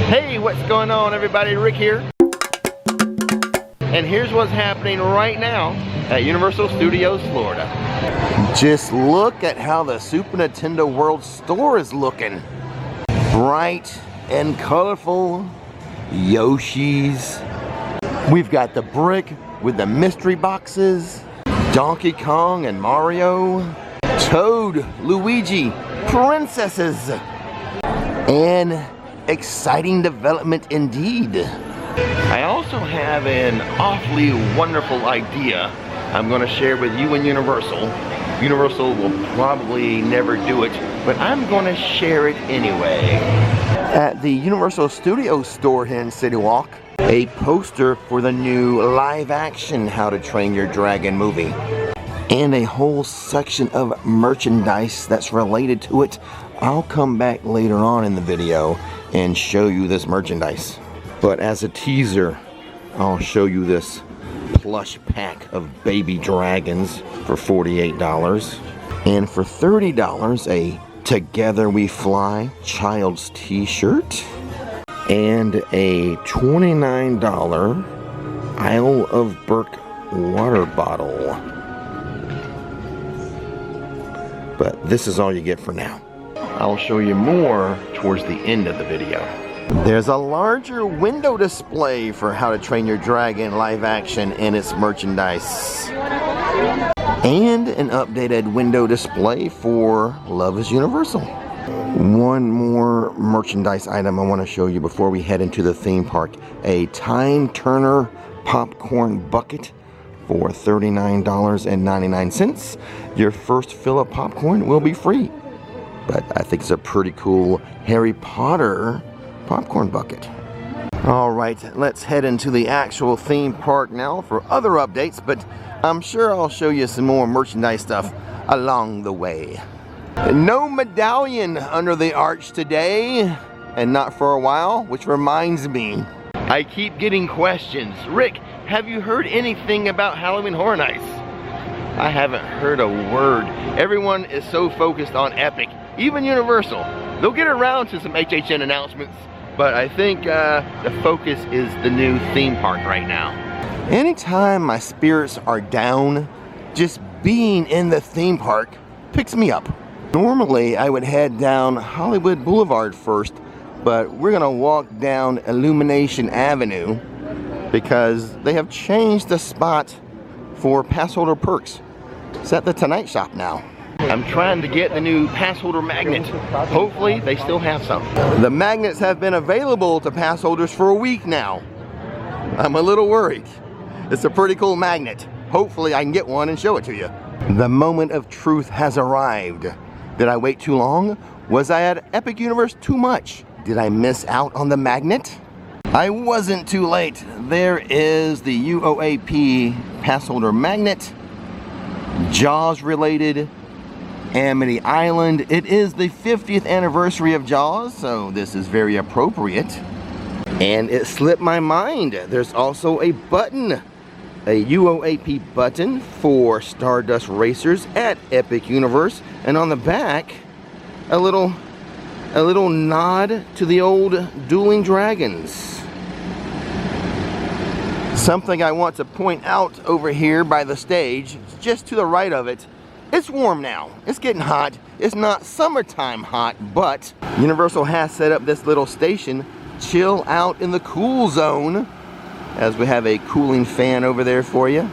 Hey, what's going on everybody? Rick here. And here's what's happening right now at Universal Studios, Florida. Just look at how the Super Nintendo World store is looking. Bright and colorful Yoshis. We've got the brick with the mystery boxes. Donkey Kong and Mario. Toad, Luigi, princesses. And exciting development indeed. I also have an awfully wonderful idea I'm going to share with you and Universal. Universal will probably never do it, but I'm going to share it anyway. At the Universal Studios store here in CityWalk, a poster for the new live-action How to Train Your Dragon movie. And a whole section of merchandise that's related to it. I'll come back later on in the video and show you this merchandise. But as a teaser, I'll show you this plush pack of baby dragons for $48. And for $30, a Together We Fly child's t-shirt. And a $29 Isle of Berk water bottle. But this is all you get for now. I'll show you more towards the end of the video. There's a larger window display for How to Train Your Dragon live action and its merchandise. And an updated window display for Love is Universal. One more merchandise item I want to show you before we head into the theme park. A Time Turner popcorn bucket for $39.99. Your first fill of popcorn will be free. But I think it's a pretty cool Harry Potter popcorn bucket. Alright, let's head into the actual theme park now for other updates, but I'm sure I'll show you some more merchandise stuff along the way. No medallion under the arch today, and not for a while, which reminds me, I keep getting questions. Rick, have you heard anything about Halloween Horror Nights? I haven't heard a word. Everyone is so focused on Epic, even Universal. They'll get around to some HHN announcements, but I think the focus is the new theme park right now. Anytime my spirits are down, just being in the theme park picks me up. Normally, I would head down Hollywood Boulevard first, but we're gonna walk down Illumination Avenue because they have changed the spot for Passholder perks. It's at the Tonight Shop now. I'm trying to get the new Passholder magnet. Hopefully they still have some. The magnets have been available to pass holders for a week now. I'm a little worried. It's a pretty cool magnet. Hopefully I can get one and show it to you. The moment of truth has arrived. Did I wait too long? Was I at Epic Universe too much? Did I miss out on the magnet? I wasn't too late. There is the UOAP Passholder magnet. Jaws related. Amity Island. It is the 50th anniversary of Jaws, so this is very appropriate. And it slipped my mind. There's also a button. A UOAP button for Stardust Racers at Epic Universe. And on the back, a little nod to the old Dueling Dragons. Something I want to point out over here by the stage, just to the right of it, it's warm now. It's getting hot. It's not summertime hot, but Universal has set up this little station, chill out in the cool zone, as we have a cooling fan over there for you.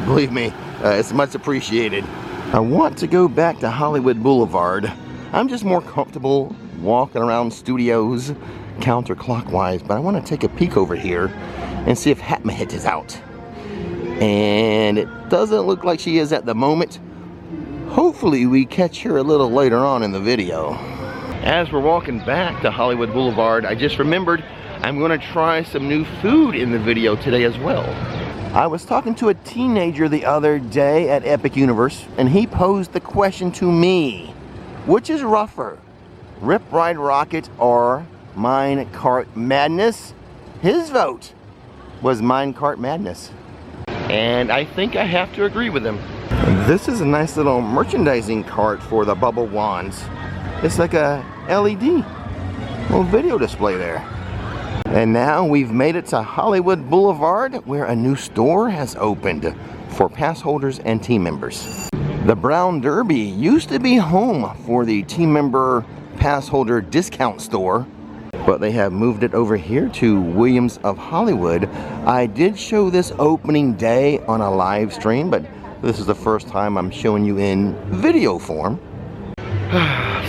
Believe me, it's much appreciated. I want to go back to Hollywood Boulevard. I'm just more comfortable walking around studios counterclockwise, but I want to take a peek over here and see if Hatmahit is out. And it doesn't look like she is at the moment. Hopefully we catch her a little later on in the video. As we're walking back to Hollywood Boulevard, I just remembered I'm going to try some new food in the video today as well. I was talking to a teenager the other day at Epic Universe, and he posed the question to me, which is rougher, Rip Ride Rocket or Mine Cart Madness? His vote was Mine Cart Madness. And I think I have to agree with him. This is a nice little merchandising cart for the bubble wands. It's like a LED. little video display there. And now we've made it to Hollywood Boulevard, where a new store has opened for pass holders and team members. The Brown Derby used to be home for the team member pass holder discount store, but they have moved it over here to Williams of Hollywood. I did show this opening day on a live stream, but this is the first time I'm showing you in video form.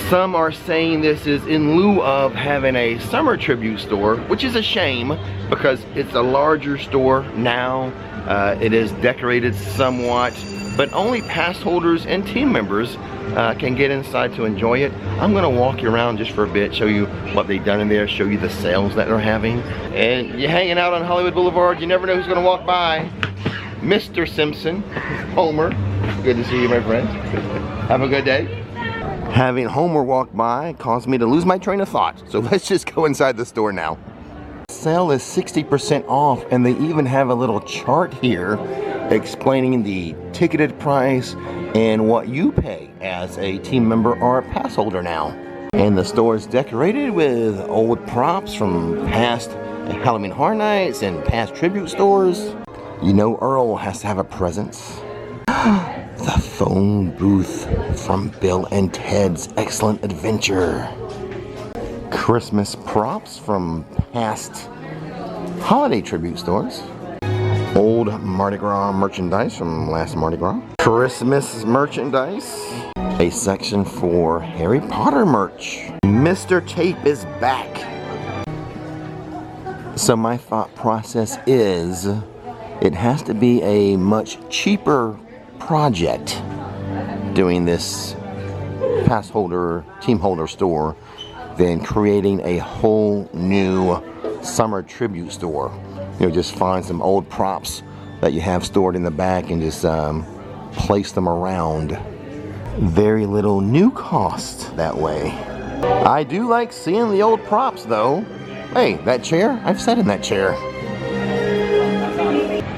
Some are saying this is in lieu of having a summer tribute store, which is a shame because it's a larger store now. It is decorated somewhat, but only pass holders and team members can get inside to enjoy it. I'm gonna walk you around just for a bit, show you what they've done in there, show you the sales that they're having. And you're hanging out on Hollywood Boulevard, you never know who's gonna walk by. Mr. Simpson, Homer, good to see you, my friend. Have a good day. Having Homer walk by caused me to lose my train of thought, so let's just go inside the store now. Sale is 60% off, and they even have a little chart here explaining the ticketed price and what you pay as a team member or a pass holder now. And the store is decorated with old props from past Halloween Horror Nights and past tribute stores. You know Earl has to have a presence. The phone booth from Bill and Ted's Excellent Adventure. Christmas props from past holiday tribute stores. Old Mardi Gras merchandise from last Mardi Gras. Christmas merchandise. A section for Harry Potter merch. Mr. Tape is back. So my thought process is it has to be a much cheaper project doing this pass holder, team holder store than creating a whole new summer tribute store. You know, just find some old props that you have stored in the back and just place them around. Very little new cost that way. I do like seeing the old props though. Hey, that chair, I've sat in that chair.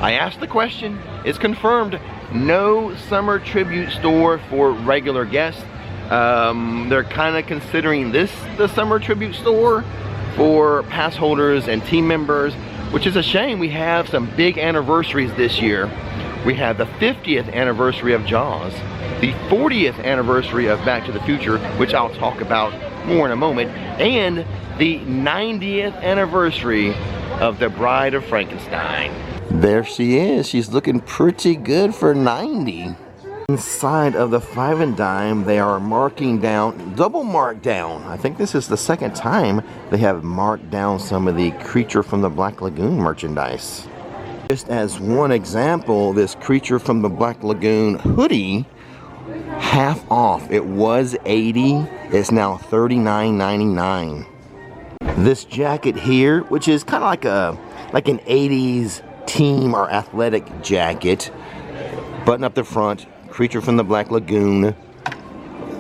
I asked the question, it's confirmed, no summer tribute store for regular guests. They're kind of considering this the summer tribute store for pass holders and team members, which is a shame. We have some big anniversaries this year. We have the 50th anniversary of Jaws, the 40th anniversary of Back to the Future, which I'll talk about more in a moment, and the 90th anniversary of The Bride of Frankenstein. There she is. She's looking pretty good for 90. Inside of the 5 and dime, they are marking down, double marked down. I think this is the second time they have marked down some of the Creature from the Black Lagoon merchandise. Just as one example, this Creature from the Black Lagoon hoodie, half off. It was $80, it's now $39.99. This jacket here, which is kind of like an 80s team or athletic jacket, button up the front, Creature from the Black Lagoon.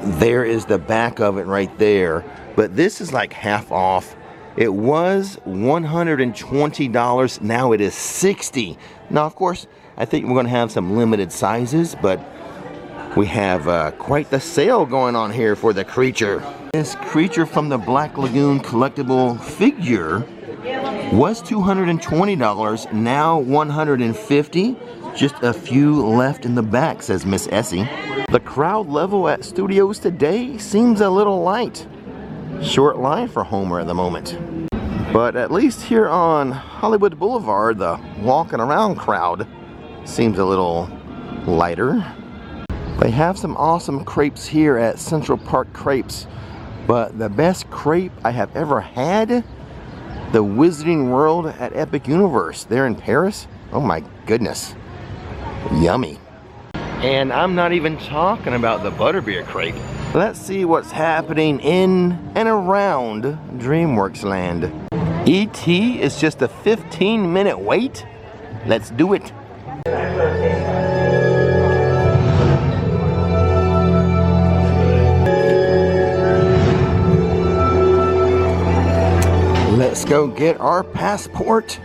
There is the back of it right there, but this is like half off. It was $120, now it is $60. Now of course I think we're gonna have some limited sizes, but we have quite the sale going on here for the Creature. This Creature from the Black Lagoon collectible figure was $220, now $150. Just a few left in the back, says Miss Essie. The crowd level at studios today seems a little light. Short line for Homer at the moment. But at least here on Hollywood Boulevard, the walking around crowd seems a little lighter. They have some awesome crepes here at Central Park Crepes, but the best crepe I have ever had, the Wizarding World at Epic Universe there in Paris. Oh my goodness. Yummy. And I'm not even talking about the butterbeer crepe. Let's see what's happening in and around DreamWorks Land. E.T. is just a 15-minute wait. Let's do it. Let's go get our passport.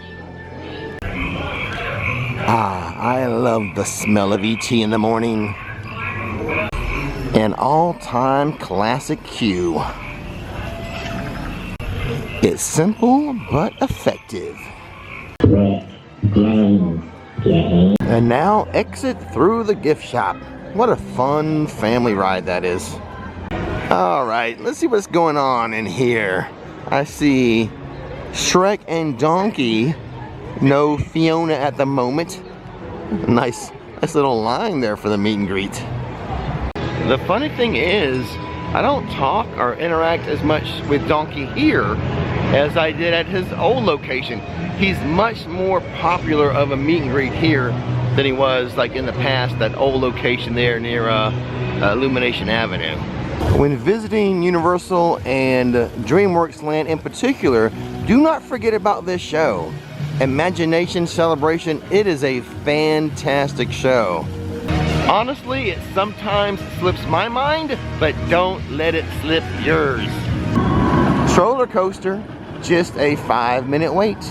Ah, I love the smell of E.T. in the morning. An all-time classic cue. It's simple but effective. And now exit through the gift shop. What a fun family ride that is. Alright, let's see what's going on in here. I see Shrek and Donkey. No Fiona at the moment. Nice little line there for the meet and greet. The funny thing is, I don't talk or interact as much with Donkey here as I did at his old location. He's much more popular of a meet and greet here than he was like in the past, that old location there near Illumination Avenue. When visiting Universal and DreamWorks Land in particular, do not forget about this show. Imagination Celebration, it is a fantastic show. Honestly, it sometimes slips my mind, but don't let it slip yours. Roller coaster, just a 5-minute wait.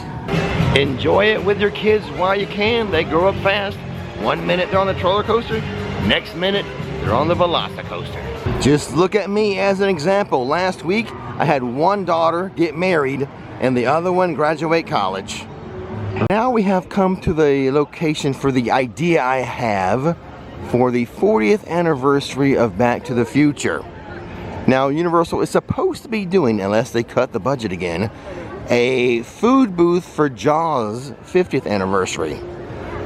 Enjoy it with your kids while you can. They grow up fast. 1 minute they're on the roller coaster, next minute they're on the Velocicoaster. Just look at me as an example. Last week I had one daughter get married and the other one graduate college. Now we have come to the location for the idea I have for the 40th anniversary of Back to the Future. Now Universal is supposed to be doing, unless they cut the budget again, a food booth for Jaws 50th anniversary.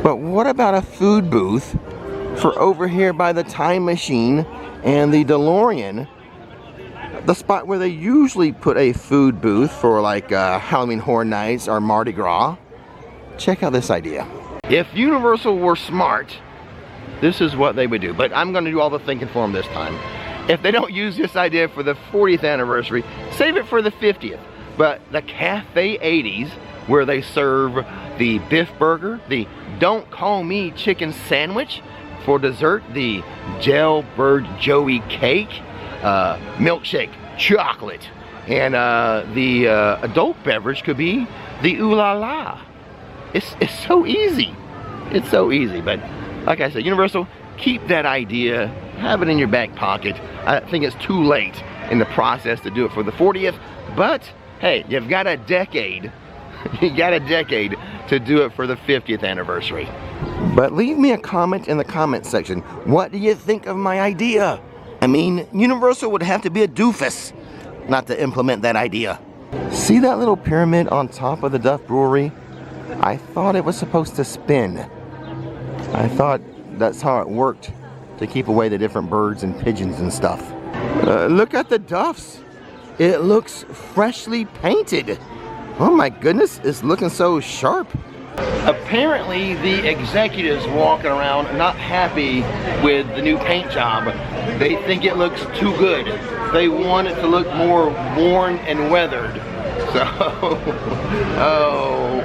But what about a food booth for over here by the Time Machine and the DeLorean, the spot where they usually put a food booth for like Halloween Horror Nights or Mardi Gras? Check out this idea. If Universal were smart, this is what they would do. But I'm going to do all the thinking for them this time. If they don't use this idea for the 40th anniversary, save it for the 50th. But the Cafe 80s, where they serve the Biff Burger, the Don't Call Me Chicken Sandwich, for dessert, the Jailbird Joey Cake, milkshake, chocolate, and the adult beverage could be the Ooh La La. It's so easy. It's so easy. But like I said, Universal, keep that idea, have it in your back pocket. I think it's too late in the process to do it for the 40th, but hey, you've got a decade. You got a decade to do it for the 50th anniversary. But leave me a comment in the comment section. What do you think of my idea? I mean, Universal would have to be a doofus not to implement that idea. See that little pyramid on top of the Duff Brewery? I thought it was supposed to spin. I thought that's how it worked, to keep away the different birds and pigeons and stuff. Look at the Duffs. It looks freshly painted. Oh my goodness, it's looking so sharp. Apparently the executives walking around not happy with the new paint job. They think it looks too good. They want it to look more worn and weathered. So,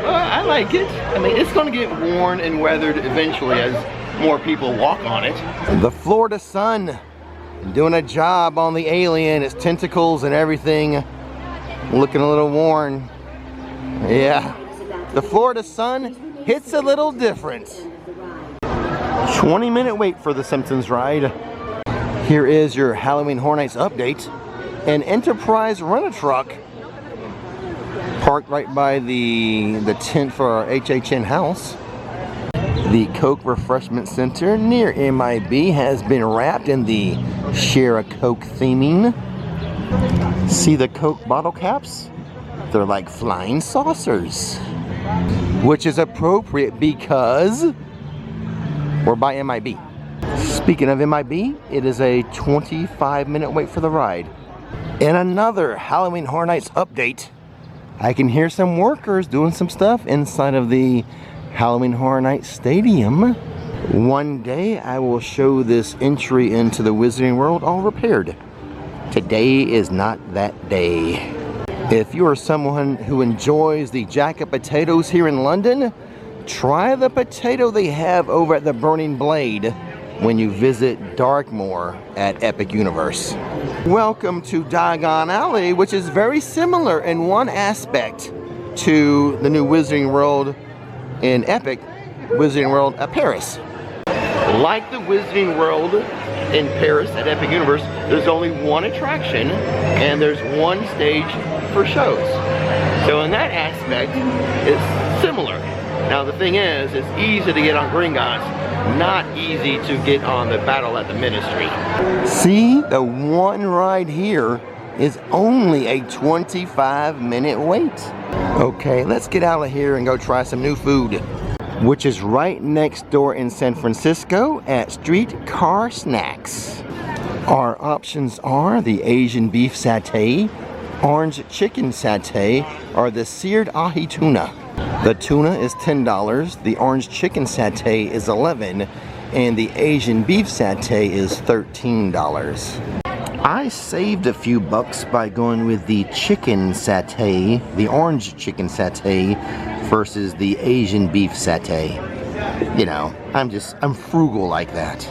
I like it. I mean, it's going to get worn and weathered eventually as more people walk on it. The Florida sun doing a job on the alien, its tentacles and everything, looking a little worn. Yeah, the Florida sun hits a little different. 20-minute wait for the Simpsons ride. Here is your Halloween Horror Nights update. An Enterprise rent-a-truck parked right by the tent for our HHN house. The Coke Refreshment Center near MIB has been wrapped in the Share a Coke theming. See the Coke bottle caps? They're like flying saucers, which is appropriate because we're by MIB. Speaking of MIB, it is a 25-minute wait for the ride. In another Halloween Horror Nights update, I can hear some workers doing some stuff inside of the Halloween Horror Nights Stadium. One day I will show this entry into the Wizarding World all repaired. Today is not that day. If you are someone who enjoys the jacket potatoes here in London, try the potato they have over at the Burning Blade when you visit Darkmoor at Epic Universe. Welcome to Diagon Alley, which is very similar in one aspect to the new Wizarding World in Epic, Wizarding World at Paris. Like the Wizarding World in Paris at Epic Universe, there's only one attraction and there's one stage for shows. that aspect, it's similar. Now the thing is, it's easy to get on Gringotts, not easy to get on the Battle at the Ministry. See, the one ride here is only a 25-minute wait. Okay, let's get out of here and go try some new food, which is right next door in San Francisco at Streetcar Snacks. Our options are the Asian beef satay, orange chicken satay, or the seared ahi tuna. The tuna is $10, the orange chicken satay is $11, and the Asian beef satay is $13. I saved a few bucks by going with the chicken satay, the orange chicken satay, versus the Asian beef satay. You know, I'm frugal like that.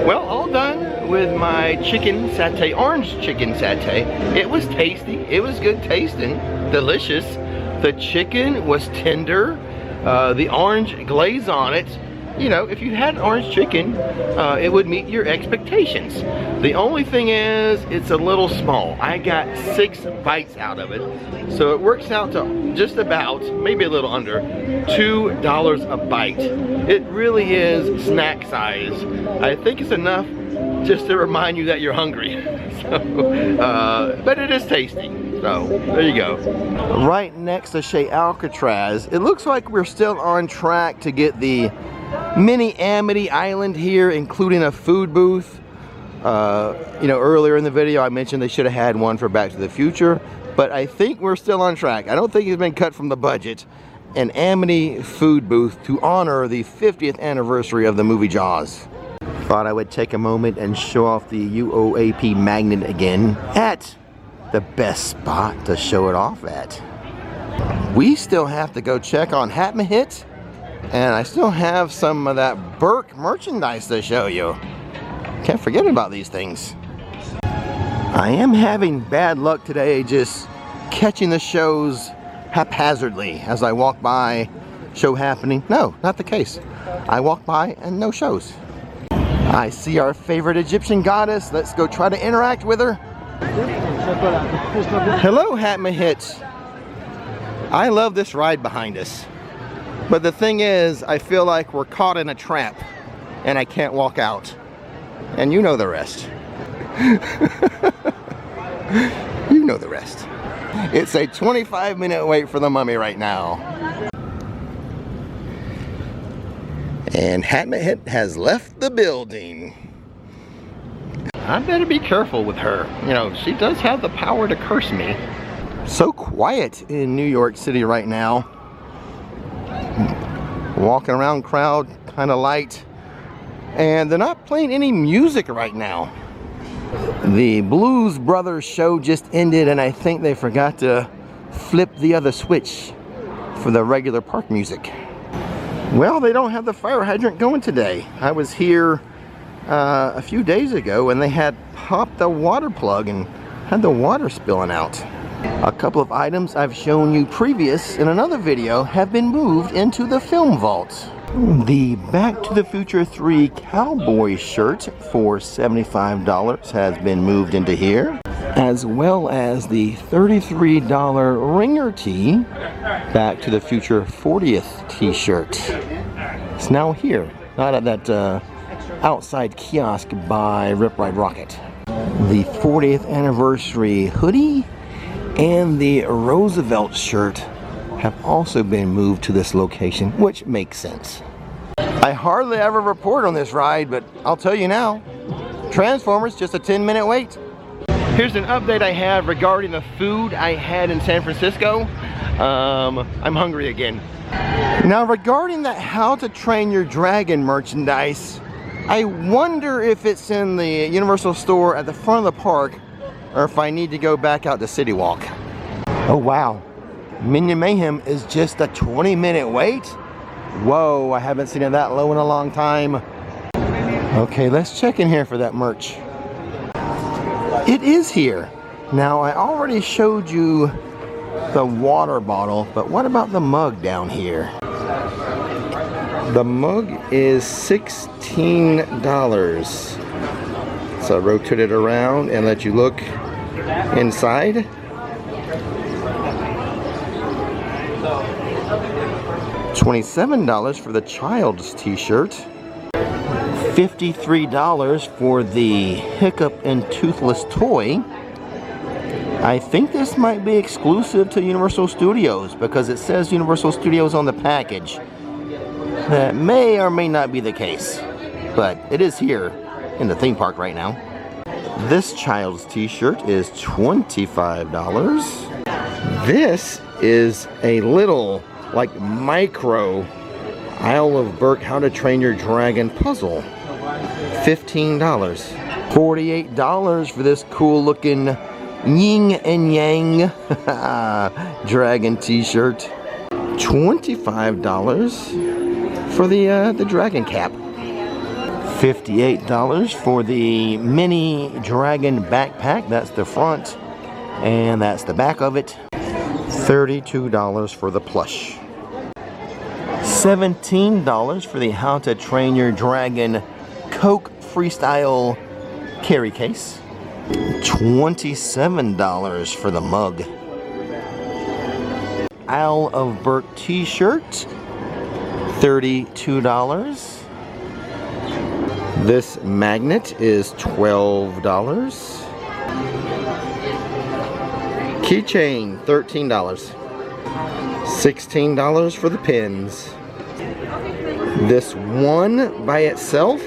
Well, all done with my chicken satay, orange chicken satay. It was tasty, it was good tasting, delicious. The chicken was tender, the orange glaze on it. You know, if you had orange chicken, it would meet your expectations. The only thing is, it's a little small. I got 6 bites out of it. So it works out to just about, maybe a little under, $2 a bite. It really is snack size. I think it's enough just to remind you that you're hungry. So, but it is tasty. So, there you go. Right next to Chez Alcatraz, it looks like we're still on track to get the mini Amity Island here, including a food booth. You know, earlier in the video I mentioned they should have had one for Back to the Future, but I think we're still on track. I don't think it's been cut from the budget. An Amity food booth to honor the 50th anniversary of the movie Jaws. Thought I would take a moment and show off the UOAP magnet again at the best spot to show it off at. We still have to go check on Hatmahit, and I still have some of that Burke merchandise to show you. Can't forget about these things. I am having bad luck today just catching the shows haphazardly as I walk by. Show happening. No, not the case. I walk by and no shows. I see our favorite Egyptian goddess. Let's go try to interact with her. Hello, Hatmahit. I love this ride behind us. But the thing is, I feel like we're caught in a trap and I can't walk out. And you know the rest. You know the rest. It's a 25-minute wait for the mummy right now. And Hatmahit has left the building. I better be careful with her. You know, she does have the power to curse me. So quiet in New York City right now. Walking around, crowd kind of light. And they're not playing any music right now. The Blues Brothers show just ended, and I think they forgot to flip the other switch for the regular park music. Well, they don't have the fire hydrant going today. I was here a few days ago and they had popped the water plug and had the water spilling out. A couple of items I've shown you previous in another video have been moved into the film vault. The Back to the Future 3 cowboy shirt for $75 has been moved into here, as well as the $33 ringer tee, Back to the Future 40th t-shirt. It's now here, not at that outside kiosk by Rip Ride Rocket. The 40th anniversary hoodie and the Roosevelt shirt have also been moved to this location, which makes sense. I hardly ever report on this ride, but I'll tell you now, Transformers, just a 10-minute wait. Here's an update I have regarding the food I had in San Francisco. I'm hungry again. Now regarding that How to Train Your Dragon merchandise, I wonder if it's in the Universal store at the front of the park or if I need to go back out to CityWalk. Oh wow, Minion Mayhem is just a 20-minute wait? Whoa, I haven't seen it that low in a long time. Okay, let's check in here for that merch. It is here. Now, I already showed you the water bottle, but what about the mug down here? The mug is $16. So rotate it around and let you look inside. $27 for the child's t-shirt. $53 for the Hiccup and Toothless toy. I think this might be exclusive to Universal Studios because it says Universal Studios on the package. That may or may not be the case, but it is here in the theme park right now. This child's t-shirt is $25. This is a little, like, micro Isle of Berk How to Train Your Dragon puzzle. $15. $48 for this cool looking Yin and Yang dragon t-shirt. $25 for the dragon cap. $58 for the mini dragon backpack. That's the front and that's the back of it. $32 for the plush. $17 for the How to Train Your Dragon Coke Freestyle carry case. $27 for the mug. Isle of Berk t-shirt. $32. This magnet is $12. Keychain, $13. $16 for the pins. This one by itself,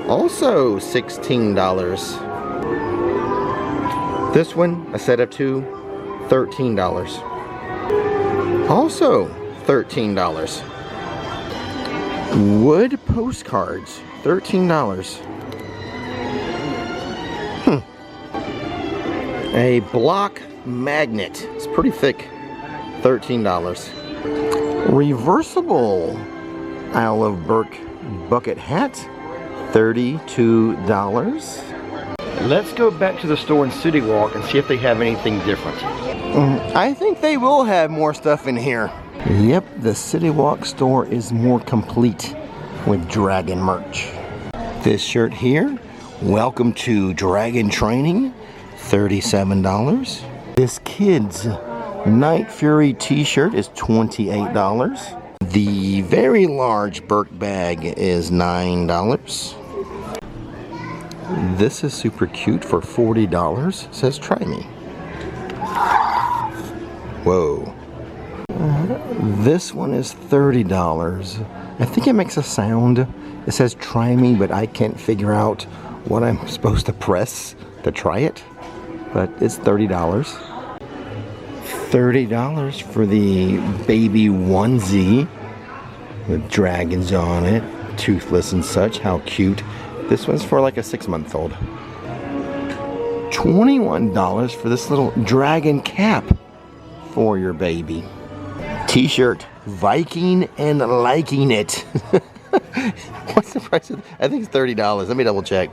also $16. This one, a set of two, $13. Also $13. Wood postcards, $13. A block magnet, it's pretty thick, $13. Reversible Isle of Berk bucket hat, $32. Let's go back to the store in CityWalk and see if they have anything different. I think they will have more stuff in here. Yep, the CityWalk store is more complete with dragon merch. This shirt here, welcome to Dragon Training, $37. This kid's Night Fury t-shirt is $28. The very large Berk bag is $9. This is super cute for $40. It says try me. Whoa. This one is $30. I think it makes a sound. It says try me, but I can't figure out what I'm supposed to press to try it. But it's $30. $30 for the baby onesie with dragons on it, toothless and such. How cute. This one's for like a 6-month-old. $21 for this little dragon cap for your baby. T-shirt, Viking and liking it. What's the price of I think it's $30. Let me double check.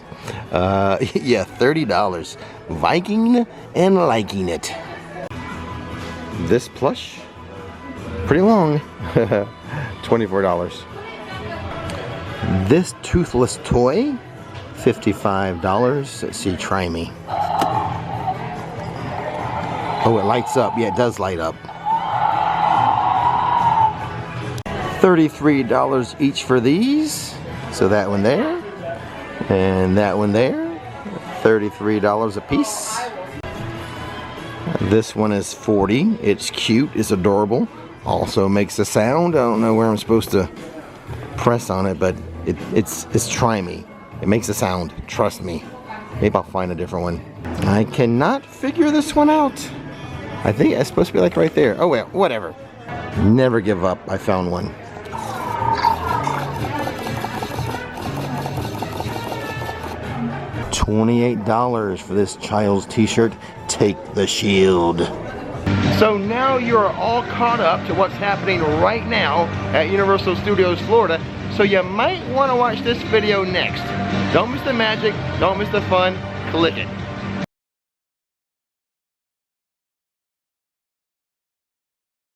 Yeah, $30. Viking and liking it. This plush, pretty long. $24. This toothless toy, $55. Let's see, try me. Oh, it lights up. Yeah, it does light up. $33 each for these. So that one there, and that one there. $33 a piece. This one is $40. It's cute. It's adorable. Also makes a sound. I don't know where I'm supposed to press on it, but it's try me. It makes a sound. Trust me. Maybe I'll find a different one. I cannot figure this one out. I think it's supposed to be like right there. Oh well, whatever. Never give up. I found one. $28 for this child's t-shirt. Take the shield. So now you are all caught up to what's happening right now at Universal Studios Florida. So you might want to watch this video next. Don't miss the magic. Don't miss the fun. Click it.